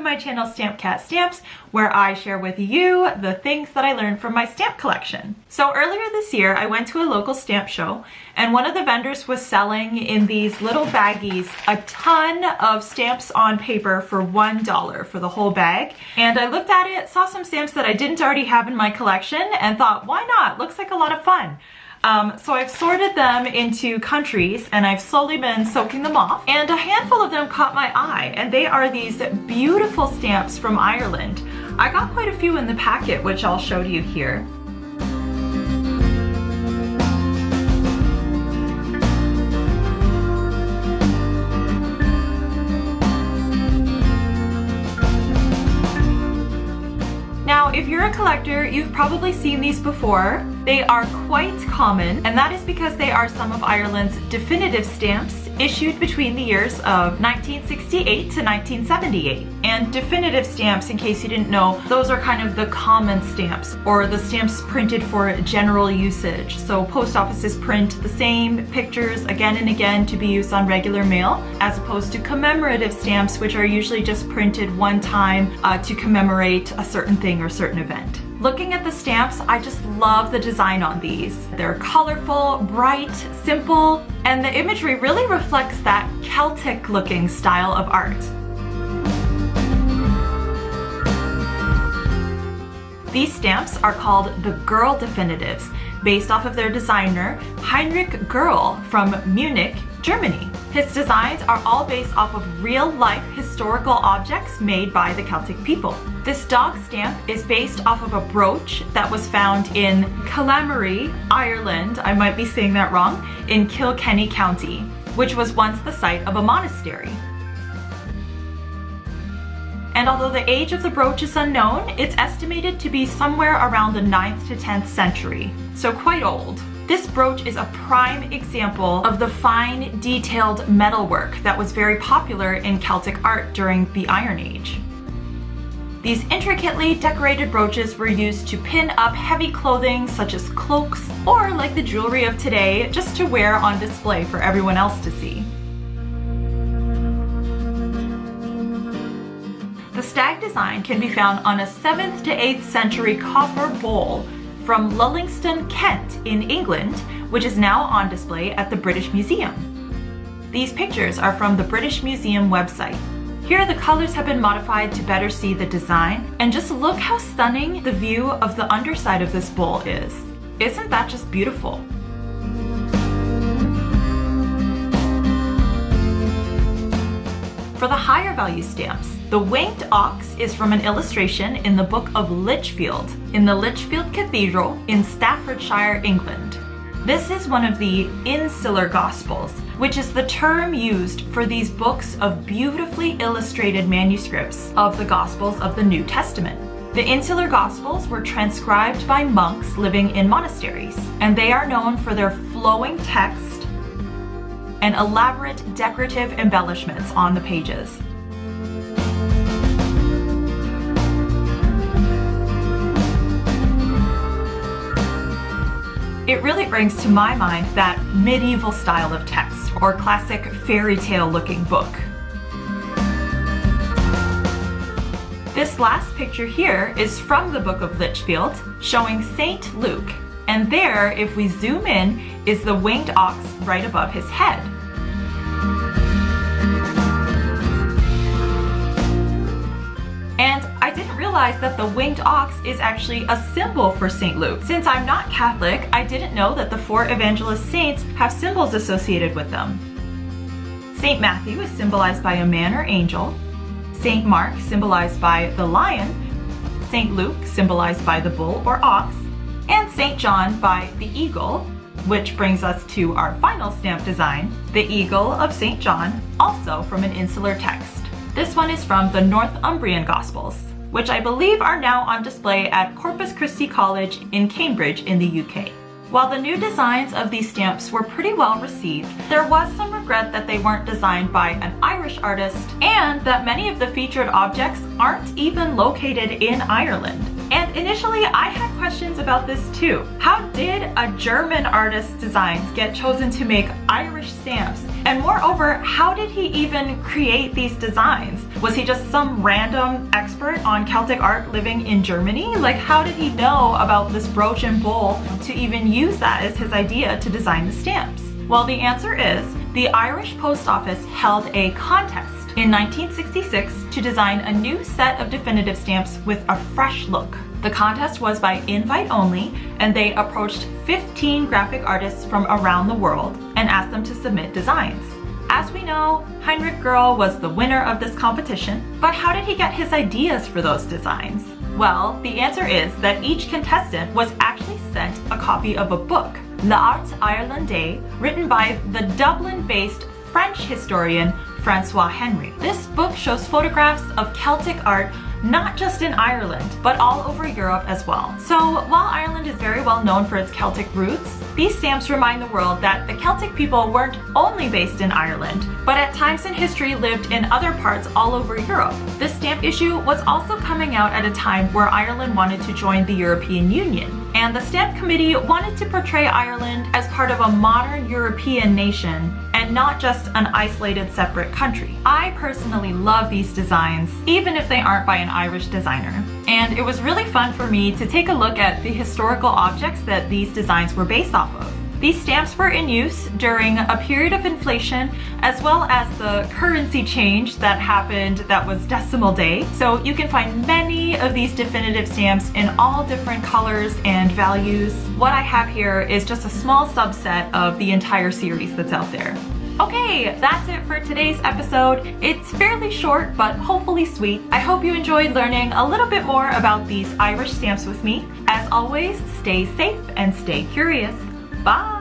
to my channel Stamp Cat Stamps, where I share with you the things that I learned from my stamp collection. So earlier this year, I went to a local stamp show, and one of the vendors was selling in these little baggies a ton of stamps on paper for $1 for the whole bag. And I looked at it, saw some stamps that I didn't already have in my collection, and thought, why not? Looks like a lot of fun. So I've sorted them into countries and I've slowly been soaking them off, and a handful of them caught my eye, and they are these beautiful stamps from Ireland. I got quite a few in the packet, which I'll show you here. Now, if you're a collector, you've probably seen these before. They are quite common, and that is because they are some of Ireland's definitive stamps issued between the years of 1968 to 1978. And definitive stamps, in case you didn't know, those are kind of the common stamps, or the stamps printed for general usage. So post offices print the same pictures again and again to be used on regular mail, as opposed to commemorative stamps, which are usually just printed one time to commemorate a certain thing or certain event. Looking at the stamps, I just love the design on these. They're colorful, bright, simple, and the imagery really reflects that Celtic looking style of art. These stamps are called the Gerl Definitives, based off of their designer, Heinrich Gerl from Munich, Germany. His designs are all based off of real-life historical objects made by the Celtic people. This dog stamp is based off of a brooch that was found in Killamery, Ireland, I might be saying that wrong, in Kilkenny County, which was once the site of a monastery. And although the age of the brooch is unknown, it's estimated to be somewhere around the 9th to 10th century, so quite old. This brooch is a prime example of the fine, detailed metalwork that was very popular in Celtic art during the Iron Age. These intricately decorated brooches were used to pin up heavy clothing such as cloaks, or like the jewelry of today, just to wear on display for everyone else to see. The stag design can be found on a 7th to 8th century copper bowl from Lullingston, Kent in England, which is now on display at the British Museum. These pictures are from the British Museum website. Here the colors have been modified to better see the design, and just look how stunning the view of the underside of this bowl is. Isn't that just beautiful? For the higher value stamps, the winged ox is from an illustration in the Book of Lichfield in the Lichfield Cathedral in Staffordshire, England. This is one of the insular Gospels, which is the term used for these books of beautifully illustrated manuscripts of the Gospels of the New Testament. The insular Gospels were transcribed by monks living in monasteries, and they are known for their flowing text and elaborate decorative embellishments on the pages. It really brings to my mind that medieval style of text, or classic fairy tale looking book. This last picture here is from the Book of Lichfield, showing Saint Luke, and there, if we zoom in, is the winged ox right above his head. And I didn't realize that the winged ox is actually a symbol for St. Luke. Since I'm not Catholic, I didn't know that the 4 evangelist saints have symbols associated with them. St. Matthew is symbolized by a man or angel, St. Mark symbolized by the lion, St. Luke symbolized by the bull or ox, and St. John by the eagle, which brings us to our final stamp design, the Eagle of St. John, also from an insular text. This one is from the Northumbrian Gospels, which I believe are now on display at Corpus Christi College in Cambridge in the UK. While the new designs of these stamps were pretty well received, there was some regret that they weren't designed by an Irish artist, and that many of the featured objects aren't even located in Ireland. And initially, I had questions about this too. How did a German artist's designs get chosen to make Irish stamps And moreover, how did he even create these designs? Was he just some random expert on Celtic art living in Germany? Like, how did he know about this brooch and bowl to even use that as his idea to design the stamps? Well, the answer is the Irish Post Office held a contest in 1966 to design a new set of definitive stamps with a fresh look. The contest was by invite only, and they approached 15 graphic artists from around the world and asked them to submit designs. As we know, Heinrich Gerl was the winner of this competition, but how did he get his ideas for those designs? Well, the answer is that each contestant was actually sent a copy of a book, L'Art Irlandais, written by the Dublin-based French historian Françoise Henry. This book shows photographs of Celtic art not just in Ireland, but all over Europe as well. So while Ireland is very well known for its Celtic roots, these stamps remind the world that the Celtic people weren't only based in Ireland, but at times in history lived in other parts all over Europe. This stamp issue was also coming out at a time where Ireland wanted to join the European Union. And the Stamp Committee wanted to portray Ireland as part of a modern European nation and not just an isolated separate country. I personally love these designs, even if they aren't by an Irish designer. And it was really fun for me to take a look at the historical objects that these designs were based off of. These stamps were in use during a period of inflation, as well as the currency change that happened that was decimal day. So you can find many of these definitive stamps in all different colors and values. What I have here is just a small subset of the entire series that's out there. Okay, that's it for today's episode. It's fairly short, but hopefully sweet. I hope you enjoyed learning a little bit more about these Irish stamps with me. As always, stay safe and stay curious. Bye!